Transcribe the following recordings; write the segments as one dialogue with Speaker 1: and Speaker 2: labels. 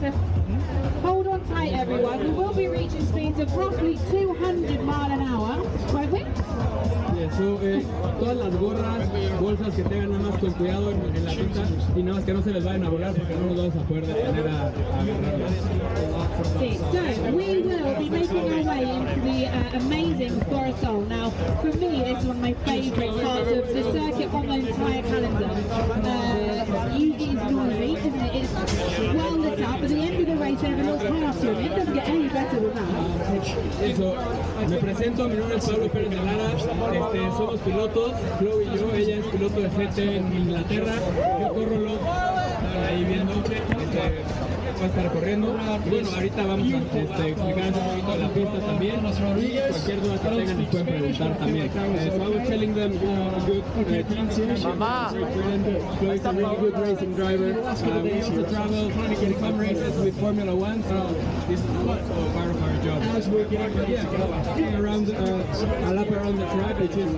Speaker 1: so hold on tight everyone, we will be reaching speeds of roughly 200 miles an hour, won't we?
Speaker 2: So, todas las gorras, bolsas que tengan nada más con cuidado en la pista y nada más que no se les vayan a volar porque no nos vamos a poder detener a agarrarlas.
Speaker 1: Sí, so we will be making our way into the amazing Forestol. Now, for me, this is one of my favourite parts of the circuit on the entire calendar. It is noisy, isn't it? It's well lit up. At the end of the race, they have a little party on it. It doesn't get any better than that.
Speaker 2: Eso, me presento, mi nombre es Pablo Pérez de Lara, somos pilotos, Chloe y yo, ella es piloto de GT en Inglaterra, yo corro los, ahí viendo, va a estar corriendo, y bueno, ahorita vamos a explicar un poquito de la pista también, y cualquier duda que tengan nos pueden preguntar también. So I was telling them good championship, Chloe's a really good racing driver, we also travel in some races with Formula 1, so this is also part of our job. Around a lap around the track, which is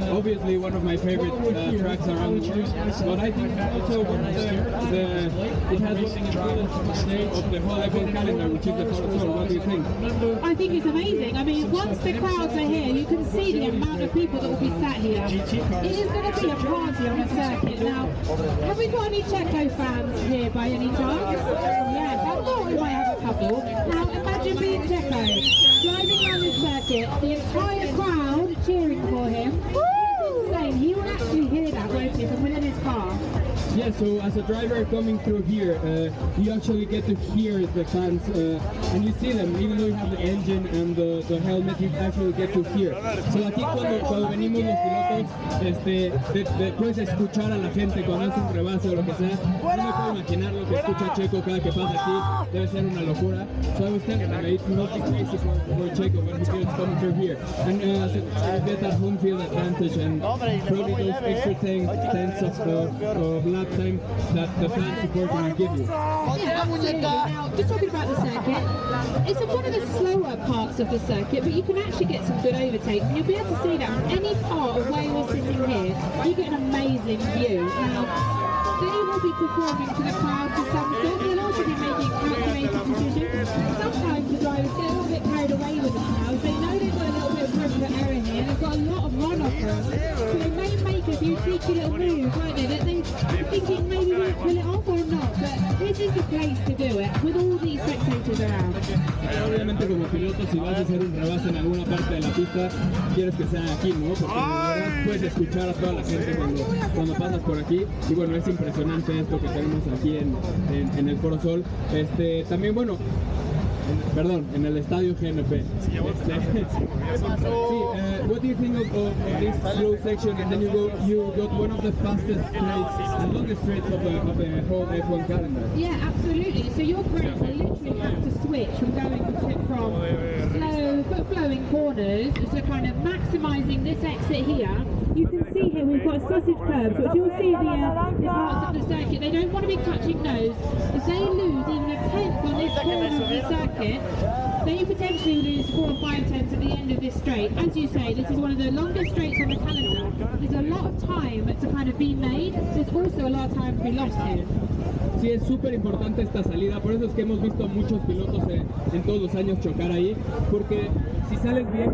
Speaker 2: obviously one of my favorite tracks around the world. But I think also one of it has one of the whole F1 calendar, which is the Forestol. What do you think?
Speaker 1: I think it's amazing. I mean, once the crowds are here, you can see the amount of people that will be sat here. It is going to be a party on a circuit. Now, have we got any Checo fans here by any chance? Yes, I thought we might have a couple. Now, imagine being Checo, driving around this circuit, the entire crowd cheering for him. It's insane. He will actually hear that, won't he, from within his car.
Speaker 2: Yeah, so as a driver coming through here, you actually get to hear the fans and you see them, even though you have the engine and the helmet, you actually get to hear. So aquí cuando venimos los pilotos, puedes escuchar a la gente cuando hace un rebase o lo que sea. No me puedo imaginar lo que escucha Checo cada que pasa aquí, debe ser una locura. So I was telling them, it's nothing crazy for Checo when he feels coming through here. And you get that home field advantage and probably those extra tenths of lap time that the fan support will give you.
Speaker 1: Yeah, absolutely. Now, just talking about the circuit, it's one of the slower parts of the circuit, but you can actually get some good overtakes, and you'll be able to see that from any part of where you're sitting here. You get an amazing view. Now, they will be performing to the crowd to some sort. They'll also be making calculated decisions. Sometimes the drivers get a little bit carried away with the crowds. They know they've got a little bit of room for error here. They've got a lot of runoff room, so they may make a few cheeky little moves, won't they? That they thinking maybe we'll pull it off or not, but this is the place to do it with all these spectators around.
Speaker 2: Obviamente como piloto, si vas a hacer un rebase en alguna parte de la pista, quieres que sea aquí, ¿no? Porque de verdad puedes escuchar a toda la gente cuando pasas por aquí, y bueno, es impresionante esto que tenemos aquí en el Forestol. También, bueno, perdón, en el estadio GNP. What do you think of this slow section, and then you got one of the fastest straights and longest straights of the whole F1 calendar?
Speaker 1: Yeah, absolutely. So your friends literally have to switch from going from slow but flowing corners to kind of maximising this exit here. You can see here we've got sausage curbs, which you'll see the parts of the circuit. They don't want to be touching nose. If they lose even a tenth on this corner of the circuit, then you potentially lose 4 or 5 tenths at the end of this straight. As you say, this is one of the longest straights on the calendar. There's a lot of time to kind of be made. There's also a lot of time to be lost here.
Speaker 2: Sí, es súper importante esta salida, por eso es que hemos visto a muchos pilotos en todos los años chocar ahí, porque si sales bien,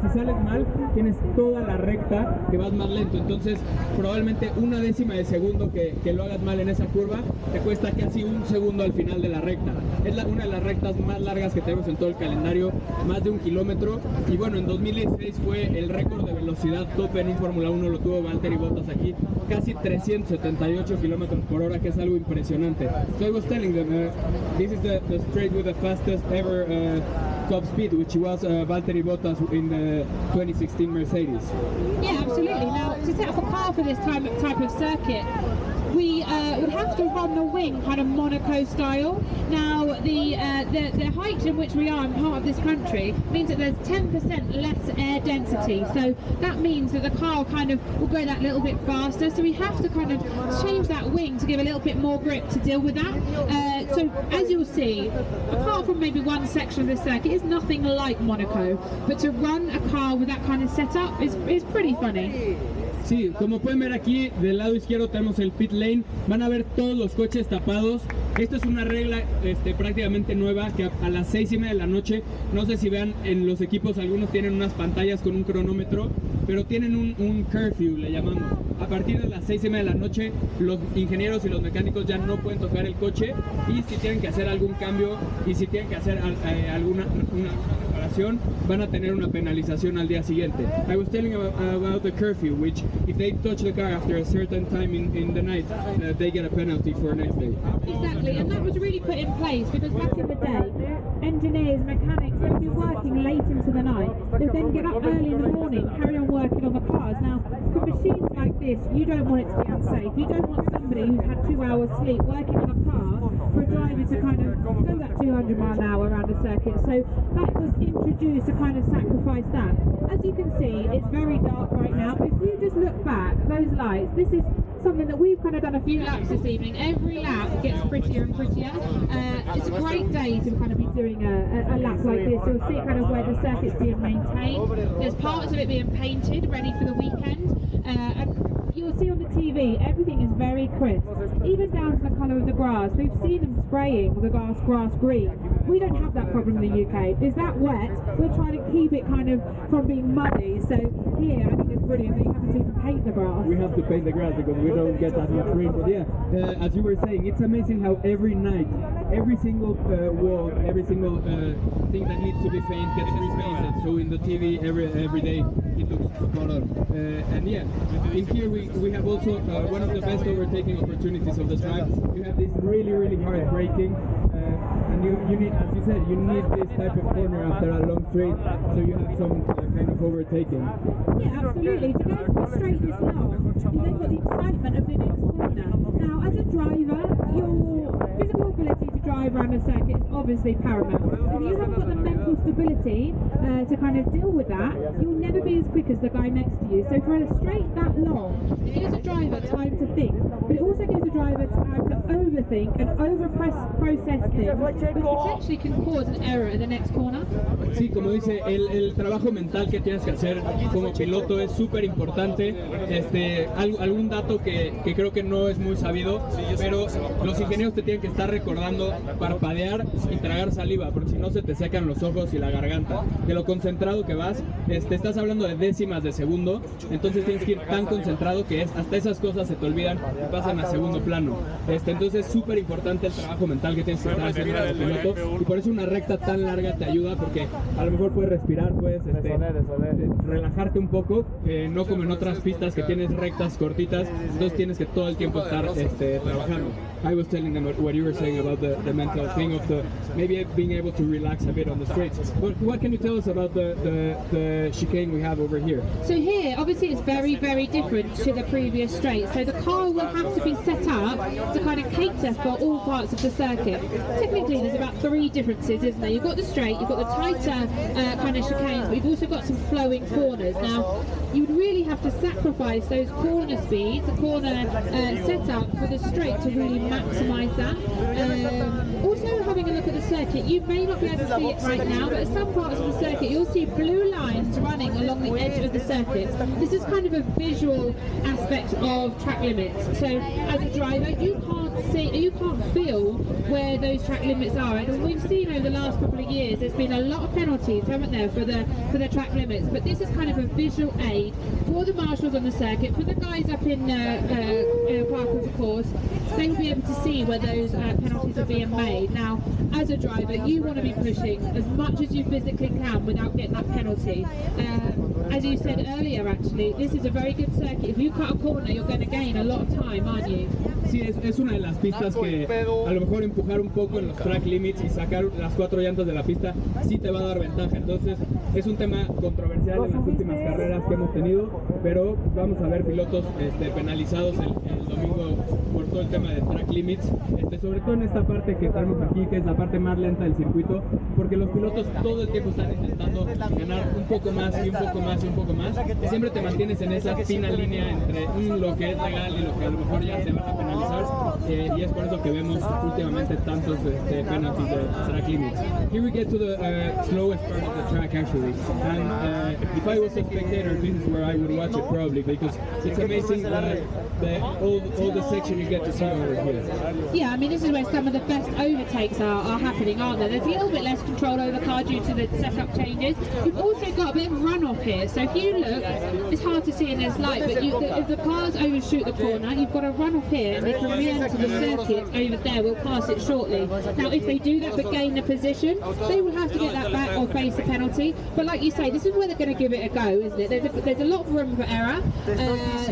Speaker 2: si sales mal, tienes toda la recta que vas más lento, entonces probablemente una décima de segundo que lo hagas mal en esa curva, te cuesta casi un segundo al final de la recta. Es una de las rectas más largas que tenemos en todo el calendario, más de 1 kilómetro, y bueno, en 2016 fue el récord de velocidad tope en un Fórmula 1, lo tuvo Valtteri Bottas aquí, casi 378 kilómetros por hora, que es algo impresionante. So I was telling them, this is the straight with the fastest ever top speed, which was Valtteri Bottas in the 2016 Mercedes.
Speaker 1: Yeah, absolutely. Now, to set up a car for this type of circuit, we would have to run the wing kind of Monaco style. Now, the height in which we are in part of this country means that there's 10% less air density. So that means that the car kind of will go that little bit faster. So we have to kind of change that wing to give a little bit more grip to deal with that. So as you'll see, apart from maybe one section of the circuit, it's nothing like Monaco. But to run a car with that kind of setup is pretty funny.
Speaker 2: Sí, como pueden ver aquí del lado izquierdo tenemos el pit lane, van a ver todos los coches tapados Esto es una regla prácticamente nueva que a las 6:30 de la noche, no sé si vean en los equipos, algunos tienen unas pantallas con un cronómetro, pero tienen un curfew, le llamamos. A partir de las 6:30 de la noche, los ingenieros y los mecánicos ya no pueden tocar el coche, y si tienen que hacer algún cambio y si tienen que hacer alguna reparación, van a tener una penalización al día siguiente. I was telling about the curfew, which if they touch the car after a certain time in the night, they get a penalty for next day.
Speaker 1: Exactly, and that was really put in place because back in the day, engineers, mechanics, they'd be working late into the night. They'd then get up early in the morning, carry on working on the cars. Now, for machines like this, you don't want it to be unsafe. You don't want somebody who's had 2 hours sleep working on a car for a driver to kind of go that 200 mile an hour around a circuit. So that was introduced to kind of sacrifice that. As you can see, it's very dark right now, but if you just look back, those lights, this is something that we've kind of done a few laps this evening. Every lap gets prettier and prettier. It's a great day to kind of be doing a lap like this. You'll see kind of where the circuit's being maintained. There's parts of it being painted, ready for the weekend. And you'll see on the TV, everything is very crisp, even down to the colour of the grass. We've seen them spraying the grass green. We don't have that problem in the UK. Is that wet? We're trying to keep it kind of from being muddy. So here, I think it's brilliant. We have to even paint the grass.
Speaker 2: We have to paint the grass because we don't get that much rain. But yeah, as you were saying, it's amazing how every night, every single wall, every single thing that needs to be painted gets repainted. So in the TV, every day it looks spot on. And yeah, in here we have also one of the best overtaking opportunities of the track. You have this really hard braking. And you need, as you said, you need this type of corner after a long straight, so you have some kind of overtaking.
Speaker 1: Yeah, absolutely. To go from a straight this long, you then got the excitement of the next corner. Now, as a driver, your physical ability to drive around a circuit is obviously paramount. If you haven't got the mental stability to kind of deal with that, you'll never be as quick as the guy next to you. So for a straight that long, it gives a driver time to think, but it also gives a driver time to overthink and process things, which potentially can cause an error at the next corner.
Speaker 2: Sí, como dice, el trabajo mental que tienes que hacer como piloto es súper importante. Algún dato que creo que no es muy sabido, pero los ingenieros te tienen que estar recordando parpadear y tragar saliva, porque si no se te secan los ojos y la garganta. De lo concentrado que vas, estás hablando de décimas de segundo, entonces tienes que ir tan concentrado que hasta esas cosas se te olvidan y pasan a segundo plano. Entonces es súper importante el trabajo mental que tienes que estar haciendo como piloto, y por eso una recta tan larga te ayuda, porque a lo mejor puedes respirar, puedes relajarte un poco, no como en otras pistas que tienes rectas cortitas, entonces tienes que todo el tiempo estar trabajando. I was telling them what you were saying about the mental thing of maybe being able to relax a bit on the straights. What can you tell us about the chicane we have over here?
Speaker 1: So here, obviously it's very different to the previous straight. So the car will have to be set up to kind of cater for all parts of the circuit. Technically there's about 3 differences, isn't there? You've got the straight, you've got the tighter kind of chicanes, but you've also got some flowing corners. Now, you would really have to sacrifice those corner speeds, the corner setup for the straight to really maximise that. Also, having a look at the circuit, you may not be able to see it right now, but at some parts of the circuit you'll see blue lines running along the edge of the circuit. This is kind of a visual aspect of track limits. So as a driver, you can't feel where those track limits are. And we've seen over the last couple of years there's been a lot of penalties, haven't there, for the track limits. But this is kind of a visual aid for the marshals on the circuit, for the guys up in Park of Course. They will be able to see where those penalties are being made. Now, as a driver, you want to be pushing as much as you physically can without getting that penalty. As you said earlier, actually, this is a very good circuit. If you cut a corner, you're going to gain a lot of time, aren't you?
Speaker 2: Sí, es una de las pistas que a lo mejor empujar un poco en los track limits y sacar las 4 llantas de la pista sí te va a dar ventaja. Entonces es un tema controversial en las últimas carreras que hemos tenido, pero vamos a ver pilotos penalizados el domingo por todo el tema de track limits, sobre todo en esta parte que tenemos aquí, que es la parte más lenta del circuito, porque los pilotos todo el tiempo están intentando ganar un poco más y un poco más y un poco más, y siempre te mantienes en esa fina línea entre lo que es legal y lo que a lo mejor ya se van a penalizar. finalizar, y es por eso que vemos últimamente tantos penalties de track limits. Here we get to the slowest part of the track actually, and if I was a spectator, this is where I would watch it probably, because it's amazing all the section you get to see over here.
Speaker 1: Yeah, I mean, this is where some of the best overtakes are happening, aren't there? There's a little bit less control over the car due to the setup changes. You've also got a bit of runoff here, so if you look, it's hard to see in this light, but if the cars overshoot the corner, you've got a runoff here, and they can re-enter the circuit over there. We'll pass it shortly. Now, if they do that but gain the position, they will have to get that back or face a penalty. But like you say, this is where they're going to give it a go, isn't it? There's a lot of room for error.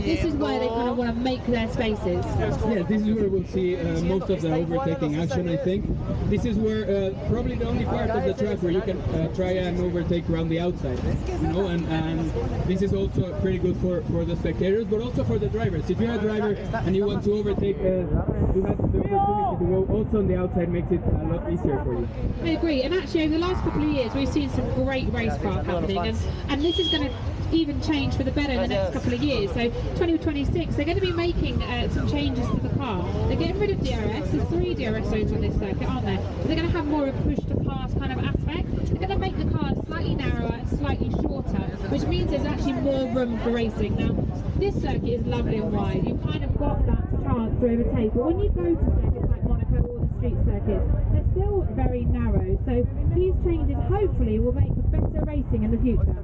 Speaker 1: This is where they kind of want to make their spaces.
Speaker 2: Yeah, this is where we'll see most of the overtaking action, I think. This is where probably the only part of the track where you can try and overtake around the outside, you know, and this is also pretty good for the spectators, but also for the drivers. If you're a driver and you want to overtake, you have the opportunity to go also on the outside, makes it a lot easier for you.
Speaker 1: I agree, and actually over the last couple of years we've seen some great racecraft happening, and this is going to even change for the better in the next couple of years. So 2026 they're going to be making some changes to the car. They're getting rid of DRS. There's 3 DRS zones on this circuit, aren't there? But they're going to have more of a push to pass kind of aspect. They're going to make the car slightly narrower, slightly shorter, which means there's actually more room for racing. Now this circuit is lovely and wide. You've kind of got that chance to overtake, but when you go to circuits like Monaco or the street circuits, they're still very narrow. So these changes hopefully will make for better racing in the future.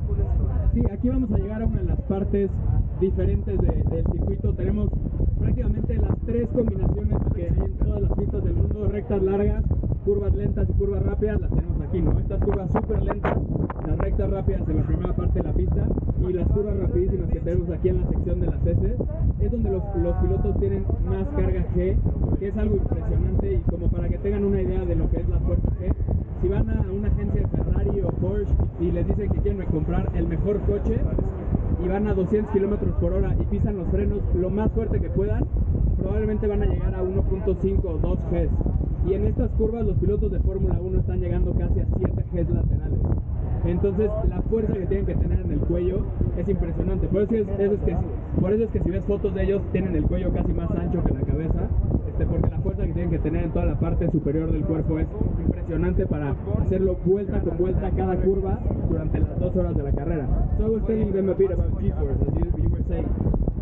Speaker 2: Sí, aquí vamos a llegar a una de las partes diferentes del circuito. Tenemos prácticamente las 3 combinaciones que hay en todas las pistas del mundo: rectas largas, curvas lentas y curvas rápidas. Las tenemos aquí, ¿no? Estas curvas súper lentas, las rectas rápidas en la primera parte de la pista, y las curvas rapidísimas que tenemos aquí en la sección de las S, es donde los pilotos tienen más carga G, que es algo impresionante. Y como para que tengan una idea de lo que es la fuerza G, si van a una agencia de Ferrari o Porsche y les dicen que quieren comprar el mejor coche y van a 200 kilómetros por hora y pisan los frenos lo más fuerte que puedan, probablemente van a llegar a 1.5 o 2 Gs. Y en estas curvas los pilotos de Fórmula 1 están llegando casi a 7 Gs laterales. Entonces la fuerza que tienen que tener en el cuello es impresionante. Por eso es que si ves fotos de ellos tienen el cuello casi más ancho que la cabeza, porque la fuerza que tienen que tener en toda la parte superior del cuerpo es impresionante para hacerlo vuelta con vuelta cada curva durante las 2 horas de la carrera. So I was telling them a bit about G-force, as you were saying,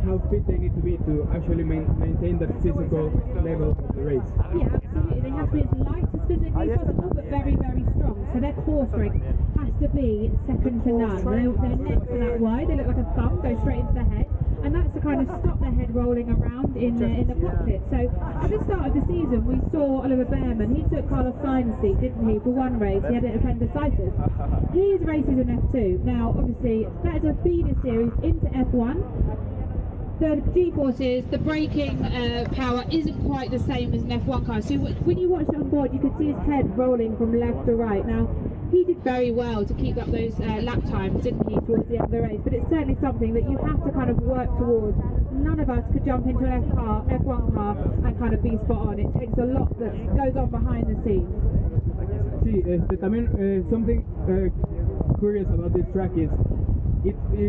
Speaker 2: how fit they need to be to actually maintain the physical level of the race.
Speaker 1: Yeah, absolutely. They have to be as light as physically possible, but very, very strong. So their core strength has to be second to none. Their necks are that wide, they look like a thumb, go straight into the head. And that's to kind of stop their head rolling around in the cockpit. So at the start of the season, we saw Oliver Behrman. He took Carlos Sainz's seat, didn't he, for one race? He had appendicitis. His races in F2. Now, obviously, that is a feeder series into F1. The G-forces, the braking power isn't quite the same as an F1 car. So when you watched it on board, you could see his head rolling from left to right. Now, he did very well to keep up those lap times, didn't he, towards the end of the race? But it's certainly something that you have to kind of work towards. None of us could jump into an F1 car and kind of be spot on. It takes a lot that goes on behind the scenes.
Speaker 2: Sí, también something curious about this track is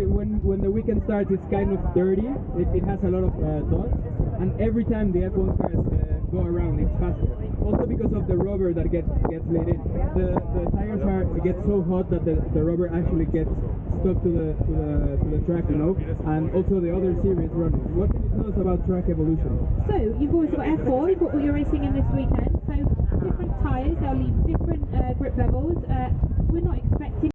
Speaker 2: when the weekend starts, it's kind of dirty. It has a lot of dust, and every time the F1 cars go around, it's faster. Also because of the rubber that gets laid in. The tires get so hot that the rubber actually gets stuck to the track, you know. And also the other series running. What can you tell us about track evolution?
Speaker 1: So you've also got F4. You've got what you're racing in this weekend. So different tires. They'll leave different grip levels. We're not expecting